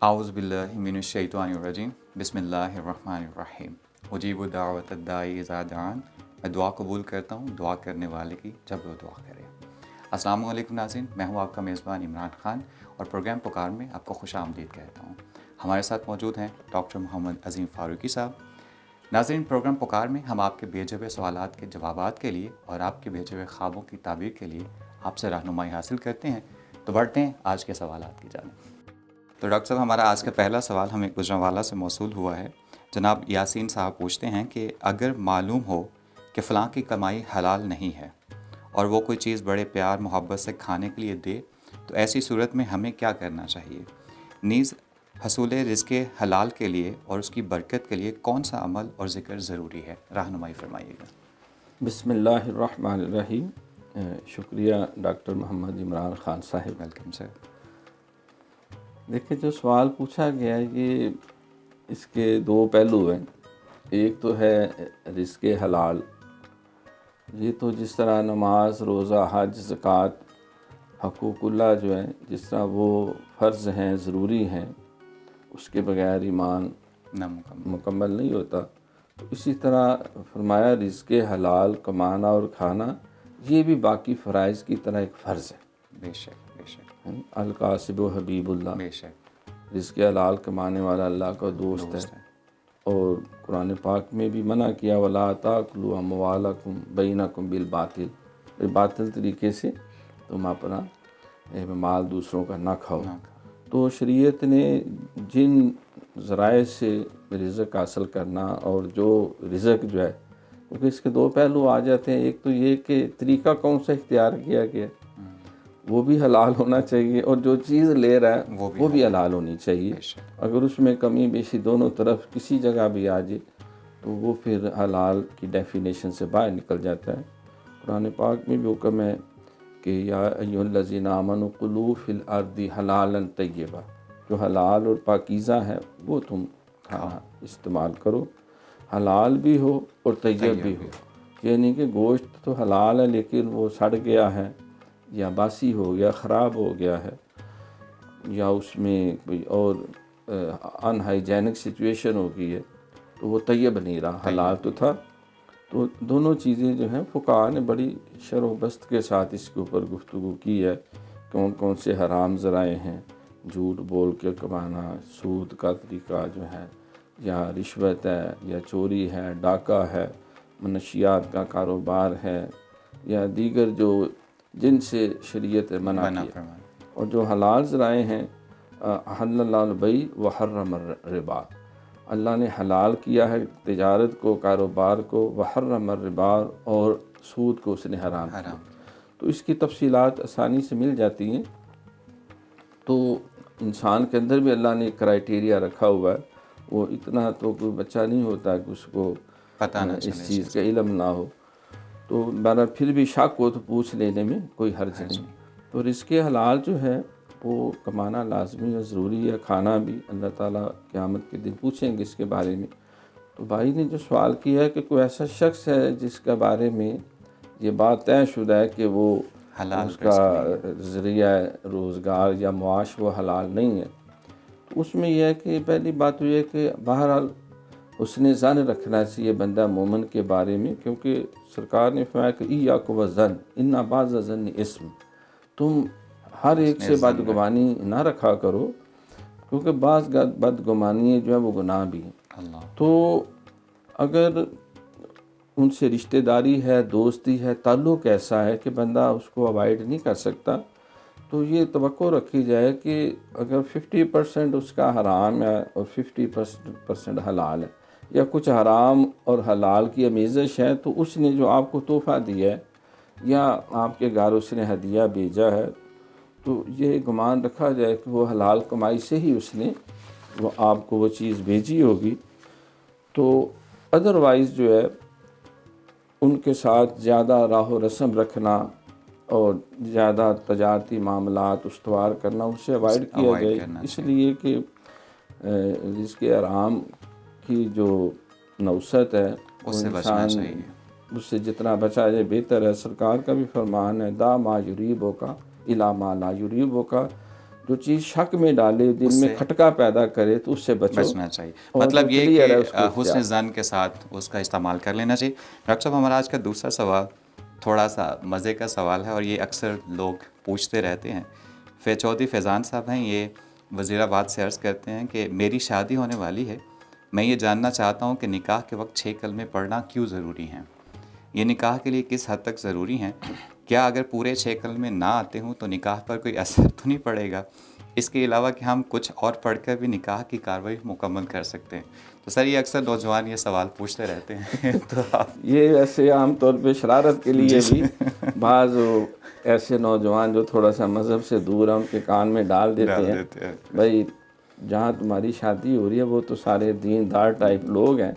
اعوذ باللہ من الشیطان الرجیم بسم اللہ الرحمن الرحیم اجیب دعوت الداعی اذا دعان. میں دعا قبول کرتا ہوں دعا کرنے والے کی جب وہ دعا کرے. السلام علیکم ناظرین، میں ہوں آپ کا میزبان عمران خان اور پروگرام پکار میں آپ کو خوش آمدید کہتا ہوں. ہمارے ساتھ موجود ہیں ڈاکٹر محمد عظیم فاروقی صاحب. ناظرین، پروگرام پکار میں ہم آپ کے بھیجے ہوئے سوالات کے جوابات کے لیے اور آپ کے بھیجے ہوئے خوابوں کی تعبیر کے لیے آپ سے رہنمائی حاصل کرتے ہیں. تو بڑھتے ہیں آج کے سوالات کی جانب. تو ڈاکٹر صاحب، ہمارا آج کا پہلا سوال ہمیں گجرانوالہ سے موصول ہوا ہے. جناب یاسین صاحب پوچھتے ہیں کہ اگر معلوم ہو کہ فلاں کی کمائی حلال نہیں ہے اور وہ کوئی چیز بڑے پیار محبت سے کھانے کے لیے دے تو ایسی صورت میں ہمیں کیا کرنا چاہیے؟ نیز حصول رزق حلال کے لیے اور اس کی برکت کے لیے کون سا عمل اور ذکر ضروری ہے؟ رہنمائی فرمائیے گا. بسم اللہ الرحمن الرحیم. شکریہ ڈاکٹر محمد عمران خان صاحب. Welcome sir. دیکھیں، جو سوال پوچھا گیا ہے یہ اس کے دو پہلو ہیں. ایک تو ہے رزق حلال. یہ تو جس طرح نماز، روزہ، حج، زکوٰۃ، حقوق اللہ جو ہیں، جس طرح وہ فرض ہیں، ضروری ہیں، اس کے بغیر ایمان مکمل نہیں ہوتا. تو اسی طرح فرمایا رزق حلال کمانا اور کھانا یہ بھی باقی فرائض کی طرح ایک فرض ہے. بے شک بے شک القاسب و حبیب اللہ. بے شک رزق حلال کمانے والا اللہ کا دوست ہے. اور قرآن پاک میں بھی منع کیا وَلَا تَأْكُلُوا أَمْوَالَكُمْ بَيْنَكُمْ بِالْبَاطِلِ. باطل طریقے سے تم اپنا مال دوسروں کا نہ کھاؤ. تو شریعت نے جن ذرائع سے رزق حاصل کرنا اور جو رزق جو ہے، کیونکہ اس کے دو پہلو آ جاتے ہیں. ایک تو یہ کہ طریقہ کون سا اختیار کیا گیا وہ بھی حلال ہونا چاہیے، اور جو چیز لے رہا ہے وہ بھی حلال ہونی چاہیے. اگر اس میں کمی بیشی دونوں طرف کسی جگہ بھی آ جائے تو وہ پھر حلال کی ڈیفینیشن سے باہر نکل جاتا ہے. قرآن پاک میں بھی حکم ہے کہ یا ایھا الذین آمنوا کلوا فی الارض حلالا طیبا. جو حلال اور پاکیزہ ہے وہ تم کھانا استعمال کرو، حلال بھی ہو اور طیب بھی ہو. یعنی کہ گوشت تو حلال ہے لیکن وہ سڑ گیا ہے یا باسی ہو گیا، خراب ہو گیا ہے، یا اس میں کوئی اور ان ہائیجینک سچویشن ہو گئی ہے تو وہ طیب نہیں رہا، حلال تو تھا. تو دونوں چیزیں جو ہیں فقہاء نے بڑی شرح و بست کے ساتھ اس کے اوپر گفتگو کی ہے. کون کون سے حرام ذرائع ہیں، جھوٹ بول کے کمانا، سود کا طریقہ جو ہے، یا رشوت ہے، یا چوری ہے، ڈاکہ ہے، منشیات کا کاروبار ہے، یا دیگر جو جن سے شریعت منع کیا. اور جو حلال ذرائع ہیں، احل اللہ البیع وحرم الربا. اللہ نے حلال کیا ہے تجارت کو، کاروبار کو، وحرم الربا، اور سود کو اس نے حرام کیا. تو اس کی تفصیلات آسانی سے مل جاتی ہیں. تو انسان کے اندر بھی اللہ نے ایک کرائیٹیریا رکھا ہوا ہے. وہ اتنا تو کوئی بچہ نہیں ہوتا کہ اس کو اس چیز کا علم نہ ہو. تو بہرحال پھر بھی شک ہو تو پوچھ لینے میں کوئی حرج نہیں. تو رزق حلال جو ہے وہ کمانا لازمی اور ضروری ہے، کھانا بھی. اللہ تعالیٰ قیامت کے دن پوچھیں گے اس کے بارے میں. تو بھائی نے جو سوال کیا ہے کہ کوئی ایسا شخص ہے جس کے بارے میں یہ بات طے شدہ ہے کہ وہ اس کا ذریعہ روزگار یا معاش وہ حلال نہیں ہے، تو اس میں یہ ہے کہ پہلی بات تو یہ ہے کہ بہرحال اس نے ظن رکھنا چاہیے بندہ مومن کے بارے میں، کیونکہ سرکار نے فرمایا کہ ایاکم والظن ان بعض الظن اسم. تم ہر ایک سے بدگمانی نہ رکھا کرو، کیونکہ بعض بدگمانی جو ہے وہ گناہ بھی ہیں. تو اگر ان سے رشتہ داری ہے، دوستی ہے، تعلق ایسا ہے کہ بندہ اس کو اوائڈ نہیں کر سکتا، تو یہ توقع رکھی جائے کہ اگر 50% اس کا حرام ہے اور 50% حلال ہے، یا کچھ حرام اور حلال کی آمیزش ہے، تو اس نے جو آپ کو تحفہ دیا ہے یا آپ کے گھر اس نے ہدیہ بھیجا ہے، تو یہ گمان رکھا جائے کہ وہ حلال کمائی سے ہی اس نے وہ آپ کو وہ چیز بھیجی ہوگی. تو ادروائز جو ہے ان کے ساتھ زیادہ راہ و رسم رکھنا اور زیادہ تجارتی معاملات استوار کرنا اس سے اوائڈ کیا جائے. اس لیے کہ رزق حرام کی جو نوست ہے وہ انسان اس سے جتنا بچا جائے بہتر ہے. سرکار کا بھی فرمان ہے دا ما یریبک الی ما لا یریبک. جو چیز شک میں ڈالے, دل میں کھٹکا پیدا کرے, تو اس سے بچنا چاہیے. مطلب یہ کہ حسن ظن کے ساتھ اس کا استعمال کر لینا چاہیے. ڈاکٹر صاحب ہمارا آج کا دوسرا سوال تھوڑا سا مزے کا سوال ہے, اور یہ اکثر لوگ پوچھتے رہتے ہیں. چودھری فیضان صاحب ہیں, یہ وزیر آباد سے عرض کرتے ہیں کہ میری شادی ہونے والی ہے, میں یہ جاننا چاہتا ہوں کہ نکاح کے وقت 6 کلمے پڑھنا کیوں ضروری ہیں؟ یہ نکاح کے لیے کس حد تک ضروری ہیں؟ کیا اگر پورے 6 کلمے نہ آتے ہوں تو نکاح پر کوئی اثر تو نہیں پڑے گا؟ اس کے علاوہ کہ ہم کچھ اور پڑھ کر بھی نکاح کی کارروائی مکمل کر سکتے ہیں. تو سر یہ اکثر نوجوان یہ سوال پوچھتے رہتے ہیں. تو یہ ایسے عام طور پہ شرارت کے لیے بھی بعض ایسے نوجوان جو تھوڑا سا مذہب سے دور ہیں ان کے کان میں ڈال دیتے ہیں بھائی جہاں تمہاری شادی ہو رہی ہے وہ تو سارے دین دار ٹائپ لوگ ہیں,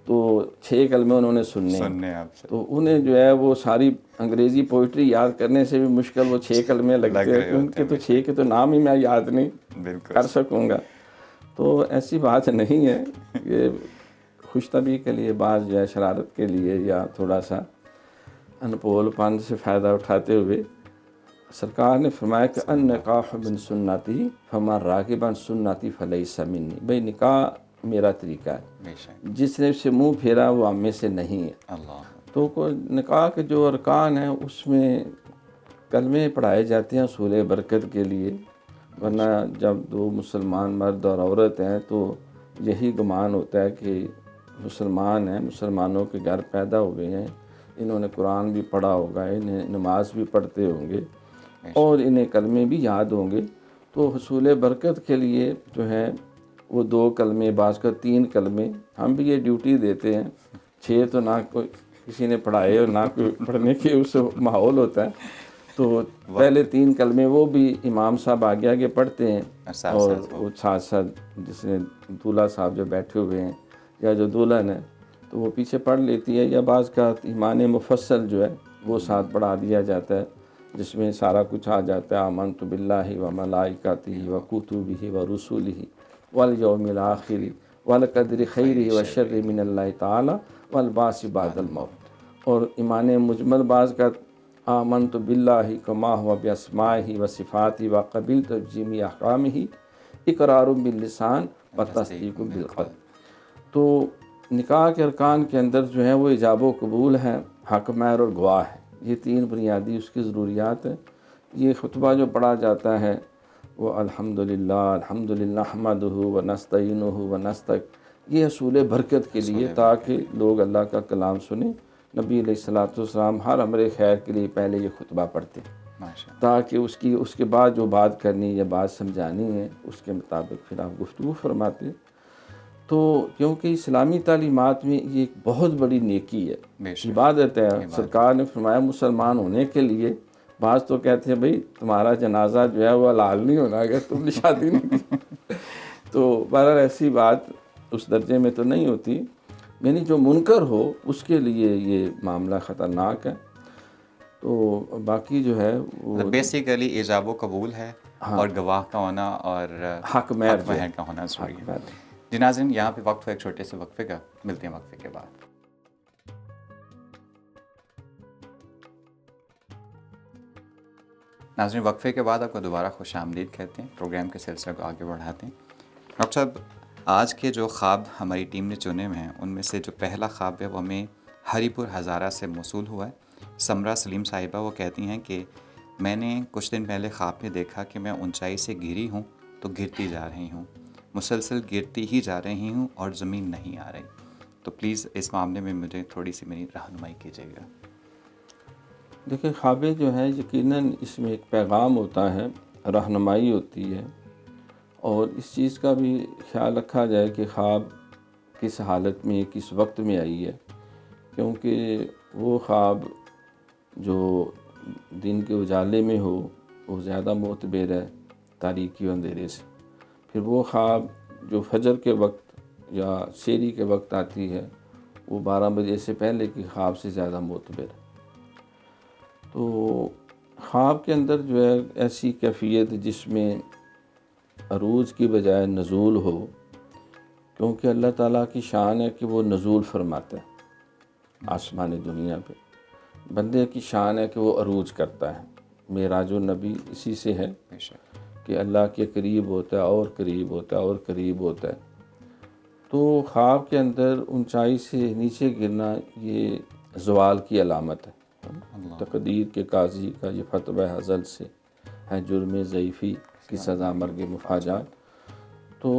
تو 6 کلمے انہوں نے سننے ہیں, تو انہیں جو ہے وہ ساری انگریزی پوئٹری یاد کرنے سے بھی مشکل وہ 6 کلمے لگتے ہیں, ان کے تو 6 کے تو نام ہی میں یاد نہیں کر سکوں گا. تو ایسی بات نہیں ہے. یہ خوش طبعی کے لیے بعض جو ہے شرارت کے لیے یا تھوڑا سا انپول پن سے فائدہ اٹھاتے ہوئے سرکار نے فرمایا کہ ان نکاح من سنتی فمن راغب عن سنتی فلیس منی. بھائی نکاح میرا طریقہ ہے, جس نے اسے منہ پھیرا وہ ہم میں سے نہیں ہے. تو نکاح کے جو ارکان ہیں اس میں کلمے پڑھائے جاتے ہیں اصول برکت کے لیے, ورنہ جب 2 مسلمان مرد اور عورت ہیں تو یہی گمان ہوتا ہے کہ مسلمان ہیں, مسلمانوں کے گھر پیدا ہوئے ہیں, انہوں نے قرآن بھی پڑھا ہوگا, انہیں نماز بھی پڑھتے ہوں گے اور انہیں کلمے بھی یاد ہوں گے. تو حصول برکت کے لیے جو ہے وہ 2 کلمے, بعض کا 3 کلمے, ہم بھی یہ ڈیوٹی دیتے ہیں. 6 تو نہ کوئی کسی نے پڑھائے اور نہ کوئی پڑھنے کے اس ماحول ہوتا ہے, تو پہلے 3 کلمے وہ بھی امام صاحب آگے آگے پڑھتے ہیں, اور وہ ساتھ ساتھ جس نے دولہا صاحب جو بیٹھے ہوئے ہیں یا جو دلہن ہے تو وہ پیچھے پڑھ لیتی ہے, یا بعض کا ایمان مفصل جو ہے وہ ساتھ پڑھا دیا جاتا ہے جس میں سارا کچھ آ جاتا ہے. آمنت باللہ و ملائکتہ و کتبہ و رسلہ والیوم الآخر والقدر خیرہ و شرہ من اللہ تعالی والبعث بعد الموت. اور ایمان مجمل بعض کا آمنت باللہ کما ہوا باسمائہ و صفاتہ و قبلت جمیع احکامہ اقرار باللسان و تصدیق بالقلب. تو نکاح کے ارکان کے اندر جو ہے وہ ایجاب و قبول ہے, حق مہر اور گواہ ہے, یہ 3 بنیادی اس کی ضروریات ہیں. یہ خطبہ جو پڑھا جاتا ہے وہ الحمدللہ نحمدہ و نستعینہ و یہ اصول برکت کے لیے, تاکہ لوگ اللہ کا کلام سنیں. نبی علیہ الصلوۃ والسلام ہر امر خیر کے لیے پہلے یہ خطبہ پڑھتے تاکہ اس کے بعد جو بات کرنی یا بات سمجھانی ہے اس کے مطابق پھر آپ گفتگو فرماتے. تو کیونکہ اسلامی تعلیمات میں یہ ایک بہت بڑی نیکی ہے, عبادت ہے. سرکار نے فرمایا مسلمان ہونے کے لیے, بعض تو کہتے ہیں بھئی تمہارا جنازہ جو ہے وہ حلال نہیں ہونا اگر تم نے شادی نہیں کی. تو بہرحال ایسی بات اس درجے میں تو نہیں ہوتی, یعنی جو منکر ہو اس کے لیے یہ معاملہ خطرناک ہے. تو باقی جو ہے وہ بیسیکلی ایجاب و قبول ہے, اور گواہ کا ہونا اور حق مہر کا ہونا ضروری ہے. جی ناظرین, یہاں پہ وقت ہے ایک چھوٹے سے وقفے کا, ملتے ہیں وقفے کے بعد. ناظرین وقفے کے بعد آپ کو دوبارہ خوش آمدید کہتے ہیں, پروگرام کے سلسلے کو آگے بڑھاتے ہیں. ڈاکٹر صاحب آج کے جو خواب ہماری ٹیم نے چنے ہوئے ہیں ان میں سے جو پہلا خواب ہے وہ ہمیں ہری پور ہزارہ سے موصول ہوا ہے. سمرا سلیم صاحبہ وہ کہتی ہیں کہ میں نے کچھ دن پہلے خواب میں دیکھا کہ میں اونچائی سے گری ہوں تو گرتی جا رہی ہوں, مسلسل گرتی ہی جا رہی ہوں اور زمین نہیں آ رہی. تو پلیز اس معاملے میں مجھے تھوڑی سی میری رہنمائی کیجیے گا. دیکھیں خوابیں جو ہیں یقیناً اس میں ایک پیغام ہوتا ہے, رہنمائی ہوتی ہے, اور اس چیز کا بھی خیال رکھا جائے کہ خواب کس حالت میں کس وقت میں آئی ہے, کیونکہ وہ خواب جو دن کے اجالے میں ہو وہ زیادہ معتبر ہے تاریکی و اندھیرے سے. پھر وہ خواب جو فجر کے وقت یا سحری کے وقت آتی ہے وہ 12 بجے سے پہلے کی خواب سے زیادہ معتبر ہے. تو خواب کے اندر جو ہے ایسی کیفیت جس میں عروج کی بجائے نزول ہو, کیونکہ اللہ تعالیٰ کی شان ہے کہ وہ نزول فرماتا ہے آسمان دنیا پہ. بندے کی شان ہے کہ وہ عروج کرتا ہے. معراج النبی اسی سے ہے کہ اللہ کے قریب ہوتا ہے اور قریب ہوتا ہے اور قریب ہوتا ہے. تو خواب کے اندر اونچائی سے نیچے گرنا یہ زوال کی علامت ہے. تقدیر کے قاضی کا یہ فتویٰ ازل سے ہے جرم ضعیفی کی سزا مرگ مفاجات. تو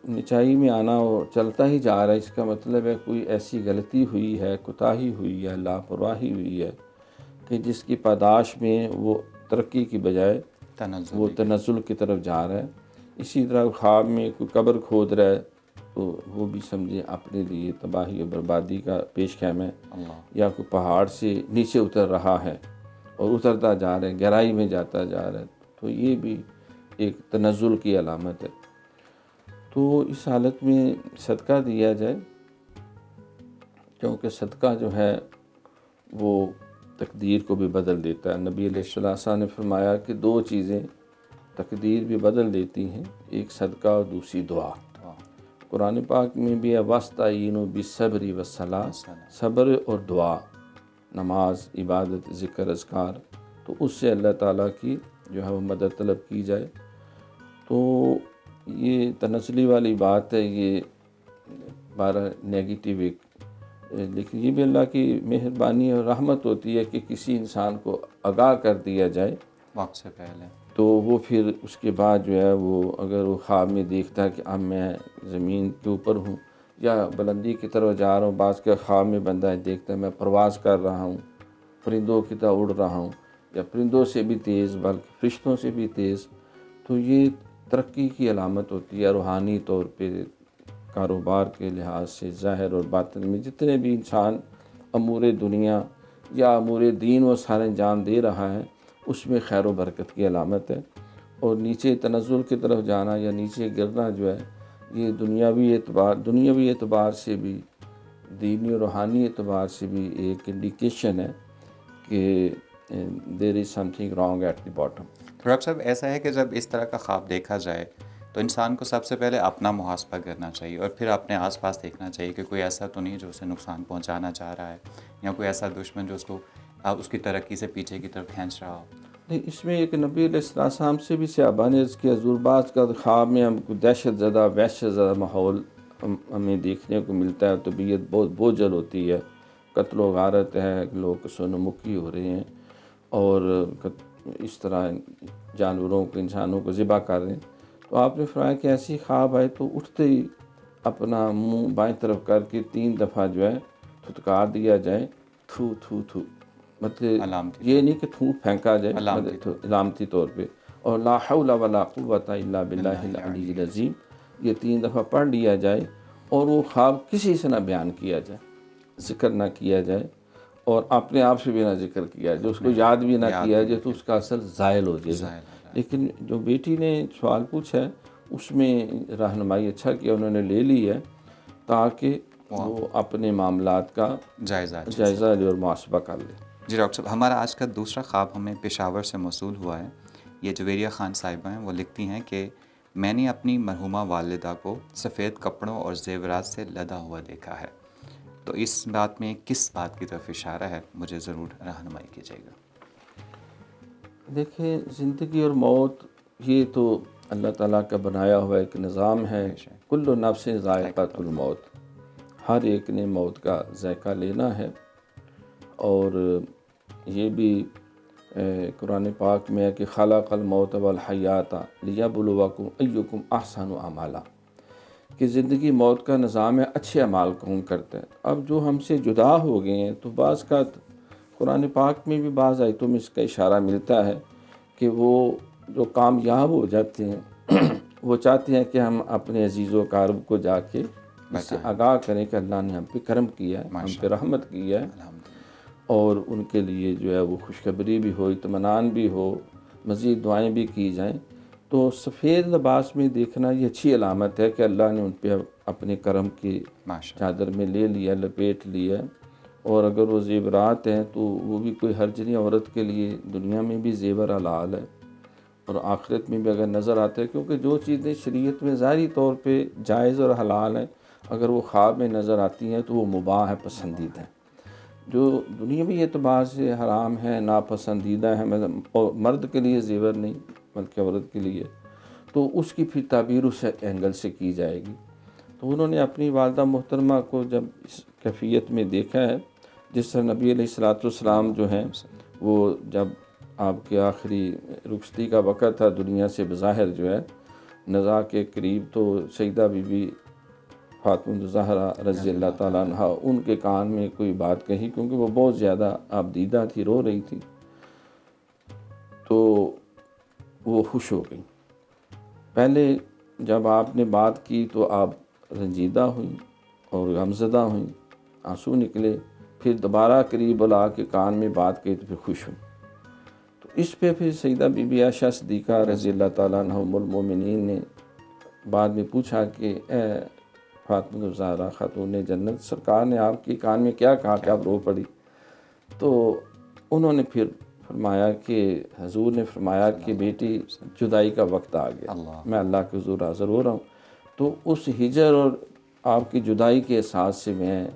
نچائی میں آنا اور چلتا ہی جا رہا ہے، اس کا مطلب ہے کوئی ایسی غلطی ہوئی ہے، کوتاہی ہوئی ہے، لاپرواہی ہوئی ہے کہ جس کی پاداش میں وہ ترقی کی بجائے وہ تنزل کی طرف جا رہا ہے. اسی طرح خواب میں کوئی قبر کھود رہا ہے تو وہ بھی سمجھے اپنے لیے تباہی و بربادی کا پیش خیم ہے. یا کوئی پہاڑ سے نیچے اتر رہا ہے اور اترتا جا رہا ہے، گہرائی میں جاتا جا رہا ہے، تو یہ بھی ایک تنزل کی علامت ہے. تو اس حالت میں صدقہ دیا جائے، کیونکہ صدقہ جو ہے وہ تقدیر کو بھی بدل دیتا ہے. نبی علیہ السلام نے فرمایا کہ دو چیزیں تقدیر بھی بدل دیتی ہیں، ایک صدقہ اور دوسری دعا. قرآن پاک میں بھی ہے وَاسْتَعِینُوا بِالصَّبْرِ وَالصَّلَاةِ، صبر اور دعا، نماز، عبادت، ذکر، اذکار، تو اس سے اللہ تعالیٰ کی جو ہے وہ مدد طلب کی جائے. تو یہ تنزلی والی بات ہے، یہ بارہ نیگیٹیو ایک، لیکن یہ بھی اللہ کی مہربانی اور رحمت ہوتی ہے کہ کسی انسان کو آگاہ کر دیا جائے وقت سے پہلے، تو وہ پھر اس کے بعد جو ہے وہ اگر وہ خواب میں دیکھتا ہے کہ اب میں زمین کے اوپر ہوں یا بلندی کی طرف جا رہا ہوں. بعض کے خواب میں بندہ دیکھتا ہے میں پرواز کر رہا ہوں، پرندوں کی طرح اڑ رہا ہوں، یا پرندوں سے بھی تیز بلکہ فرشتوں سے بھی تیز. تو یہ ترقی کی علامت ہوتی ہے. روحانی طور پہ، کاروبار کے لحاظ سے، ظاہر اور باطن میں جتنے بھی انسان امور دنیا یا امور دین وہ سارے انجام دے رہا ہے، اس میں خیر و برکت کی علامت ہے. اور نیچے تنزل کی طرف جانا یا نیچے گرنا جو ہے یہ دنیاوی اعتبار سے بھی، دینی اور روحانی اعتبار سے بھی ایک انڈیکیشن ہے کہ دیر از some thing wrong at the bottom. Doctor صاحب ایسا ہے کہ جب اس طرح کا خواب دیکھا جائے تو انسان کو سب سے پہلے اپنا محاسبہ کرنا چاہیے اور پھر اپنے آس پاس دیکھنا چاہیے کہ کوئی ایسا تو نہیں جو اسے نقصان پہنچانا چاہ رہا ہے، یا کوئی ایسا دشمن جو اس کی ترقی سے پیچھے کی طرف کھینچ رہا ہو. نہیں، اس میں ایک نبی علیہ السلام سے بھی صحابہ نے عرض کیا حضور بعض کا خواب میں ہم کو دہشت زدہ وحشت زدہ ماحول ہمیں دیکھنے کو ملتا ہے، طبیعت بہت بوجھل ہوتی ہے، قتل و غارت ہے، لوگ سونمکھی ہو رہے ہیں اور اس طرح جانوروں کو، انسانوں کو ذبح کر رہے ہیں. تو آپ نے فرمایا کہ ایسی خواب آئے تو اٹھتے ہی اپنا منہ بائیں طرف کر کے 3 دفعہ جو ہے تھتکار دیا جائے، تھو تھو تھو، مطلب یہ نہیں کہ تھوٹ پھینکا جائے، علامتی طور پہ. اور لا حول ولا قوت الا باللہ العلی العظیم، یہ 3 دفعہ پڑھ لیا جائے اور وہ خواب کسی سے نہ بیان کیا جائے، ذکر نہ کیا جائے، اور اپنے آپ سے بھی نہ ذکر کیا جائے، اس کو یاد بھی نہ کیا جائے تو اس کا اثر زائل ہو جائے گا. لیکن جو بیٹی نے سوال پوچھا ہے اس میں رہنمائی اچھا کیا انہوں نے لے لی ہے تاکہ وہ اپنے معاملات کا جائزہ لے اور محاسبہ کر لے. جی ڈاکٹر صاحب، ہمارا آج کا دوسرا خواب ہمیں پشاور سے موصول ہوا ہے. یہ جویریہ خان صاحبہ ہیں، وہ لکھتی ہیں کہ میں نے اپنی مرحومہ والدہ کو سفید کپڑوں اور زیورات سے لدا ہوا دیکھا ہے. تو اس بات میں کس بات کی طرف اشارہ ہے؟ مجھے ضرور رہنمائی کیجیے گا. دیکھیں، زندگی اور موت یہ تو اللہ تعالیٰ کا بنایا ہوا ایک نظام ہے. کل نفس ذائقۃ الموت، ہر ایک نے موت کا ذائقہ لینا ہے. اور یہ بھی قرآن پاک میں ہے کہ خلق الموت والحیات لیبلوکم ایکم احسن عملا، کہ زندگی موت کا نظام ہے، اچھے اعمال کون کرتا ہے. اب جو ہم سے جدا ہو گئے ہیں تو بعض کا قرآن پاک میں بھی بعض آیتوں میں اس کا اشارہ ملتا ہے کہ وہ جو کامیاب ہو جاتے ہیں وہ چاہتے ہیں کہ ہم اپنے عزیز و اقارب کو جا کے اس سے آگاہ کریں کہ اللہ نے ہم پہ کرم کیا ہے، ہم پہ رحمت کی ہے، اور ان کے لیے جو ہے وہ خوشخبری بھی ہو، اطمینان بھی ہو، مزید دعائیں بھی کی جائیں. تو سفید لباس میں دیکھنا یہ اچھی علامت ہے کہ اللہ نے ان پہ اپنے کرم کی چادر میں لے لیا، لپیٹ لیا. اور اگر وہ زیورات ہیں تو وہ بھی کوئی ہرجنی عورت کے لیے دنیا میں بھی زیور حلال ہے اور آخرت میں بھی اگر نظر آتے ہیں، کیونکہ جو چیزیں شریعت میں ظاہری طور پہ جائز اور حلال ہیں اگر وہ خواب میں نظر آتی ہیں تو وہ مباح ہے، پسندیدہ ہیں. جو دنیاوی اعتبار سے حرام ہے، ناپسندیدہ ہے، مرد کے لیے زیور نہیں بلکہ عورت کے لیے، تو اس کی پھر تعبیر اس اینگل سے کی جائے گی۔ تو انہوں نے اپنی والدہ محترمہ کو جب اس کیفیت میں دیکھا ہے، جس طرح نبی علیہ الصلوۃ والسلام جو ہیں وہ جب آپ کے آخری رخصتی کا وقت تھا دنیا سے بظاہر جو ہے نزا کے قریب، تو سیدہ بی بی فاطمہ الزہرا رضی اللہ تعالیٰ عنہ ان کے کان میں کوئی بات کہی، کیونکہ وہ بہت زیادہ آبدیدہ تھی، رو رہی تھی، تو وہ خوش ہو گئی۔ پہلے جب آپ نے بات کی تو آپ رنجیدہ ہوئیں اور غمزدہ ہوئیں، آنسو نکلے، پھر دوبارہ قریب بلا کے کان میں بات کہی تو پھر خوش ہوئیں۔ تو اس پہ پھر سیدہ بی بی عائشہ صدیقہ رضی اللہ تعالیٰ عنہ ام المومنین نے بعد میں پوچھا کہ اے فاطمہ الزہرا خاتون جنت، سرکار نے آپ کے کان میں کیا کہا کہ آپ رو پڑی؟ تو انہوں نے پھر فرمایا کہ حضور نے فرمایا کہ بیٹی جدائی کا وقت آ گیا، میں اللہ کے حضور حاضر ہو رہا ہوں۔ تو اس ہجر اور آپ کی جدائی کے احساس سے میں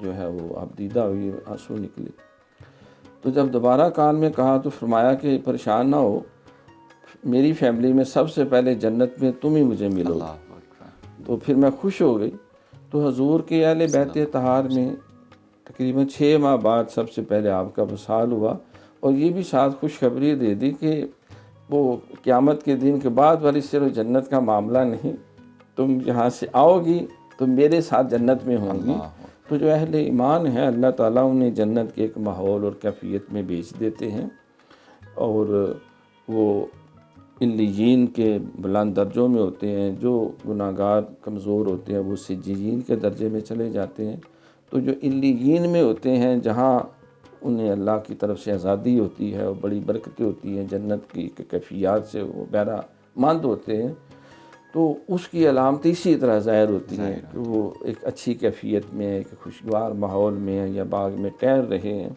جو ہے وہ آبدیدہ ہوئی، آنسو نکلے۔ تو جب دوبارہ کان میں کہا تو فرمایا کہ پریشان نہ ہو، میری فیملی میں سب سے پہلے جنت میں تم ہی مجھے ملو گے۔ تو پھر میں خوش ہو گئی۔ تو حضور کے اہل بیت طہار میں تقریباً 6 ماہ بعد سب سے پہلے آپ کا وصال ہوا، اور یہ بھی ساتھ خوشخبری دے دی کہ وہ قیامت کے دن کے بعد والی صرف جنت کا معاملہ نہیں، تم یہاں سے آؤ گی تو میرے ساتھ جنت میں ہوں گی۔ تو جو اہل ایمان ہیں اللہ تعالیٰ انہیں جنت کے ایک ماحول اور کیفیت میں بھیج دیتے ہیں، اور وہ علیین کے بلند درجوں میں ہوتے ہیں، جو گناہگار کمزور ہوتے ہیں وہ سجین کے درجے میں چلے جاتے ہیں۔ تو جو علیین میں ہوتے ہیں جہاں انہیں اللہ کی طرف سے آزادی ہوتی ہے اور بڑی برکتیں ہوتی ہیں، جنت کی کیفیات سے وہ بہرہ مند ہوتے ہیں، تو اس کی علامت اسی طرح ظاہر ہوتی ہیں کہ وہ ایک اچھی کیفیت میں، ایک خوشگوار ماحول میں ہیں، یا باغ میں ٹہل رہے ہیں،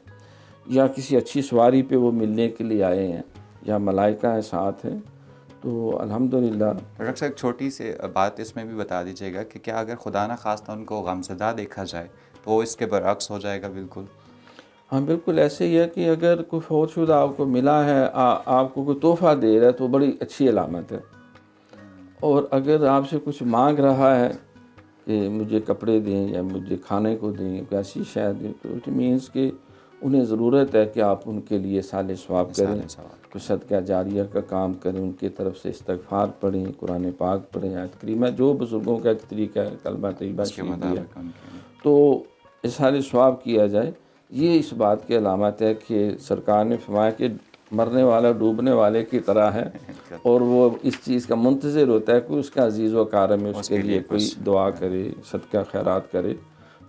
یا کسی اچھی سواری پہ وہ ملنے کے لیے آئے ہیں، یا ملائکہ ساتھ ہیں۔ تو الحمدللہ۔ ڈاکٹر صاحب ایک چھوٹی سی بات اس میں بھی بتا دیجیے گا کہ کیا اگر خدا نہ خواستہ ان کو غمزدہ دیکھا جائے تو وہ اس کے برعکس ہو جائے گا؟ بالکل ہاں بالکل ایسے ہی ہے کہ اگر کوئی فوت شدہ آپ کو ملا ہے، آپ کو کوئی تحفہ دے رہا ہے تو بڑی اچھی علامت ہے، اور اگر آپ سے کچھ مانگ رہا ہے کہ مجھے کپڑے دیں یا مجھے کھانے کو دیں، کوئی ایسی شے دیں، تو اٹ مینس کہ انہیں ضرورت ہے کہ آپ ان کے لیے صالح ثواب کریں، کوئی صدقہ جاریہ کا کام کریں، ان کی طرف سے استغفار پڑھیں، قرآن پاک پڑھیں، آیت کریمہ، جو بزرگوں کا ایک طریقہ ہے، کلمہ طیبہ شریف دیا، تو اظہار ثواب کیا جائے۔ یہ اس بات کی علامت ہے کہ سرکار نے فرمایا کہ مرنے والا ڈوبنے والے کی طرح ہے، اور وہ اس چیز کا منتظر ہوتا ہے کہ اس کا عزیز و اقارب میں اس کے لیے کوئی دعا کرے، صدقہ خیرات کرے۔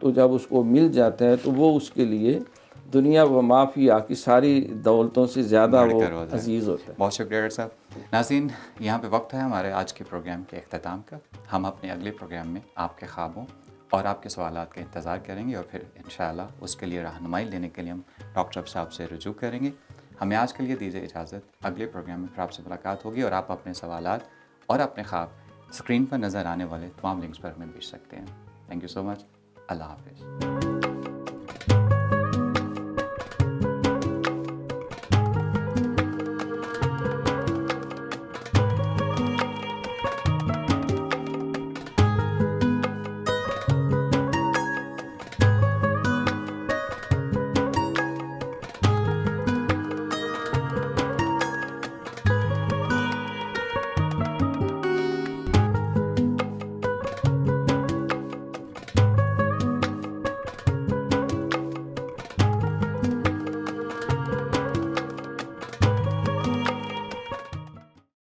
تو جب اس کو مل جاتا ہے تو وہ اس کے لیے دنیا و ما فیہا کی ساری دولتوں سے زیادہ وہ عزیز ہوتا ہے۔ بہت شکریہ ڈاکٹر صاحب۔ ناظرین، یہاں پہ وقت ہے ہمارے آج کے پروگرام کے اختتام کا۔ ہم اپنے اگلے پروگرام میں آپ کے خوابوں اور آپ کے سوالات کا انتظار کریں گے، اور پھر انشاءاللہ اس کے لیے رہنمائی لینے کے لیے ہم ڈاکٹر صاحب سے رجوع کریں گے۔ ہمیں آج کے لیے دیجیے اجازت، اگلے پروگرام میں پھر آپ سے ملاقات ہوگی، اور آپ اپنے سوالات اور اپنے خواب اسکرین پر نظر آنے والے تمام لنکس پر ہمیں بھیج سکتے ہیں۔ تھینک یو سو مچ۔ اللہ حافظ۔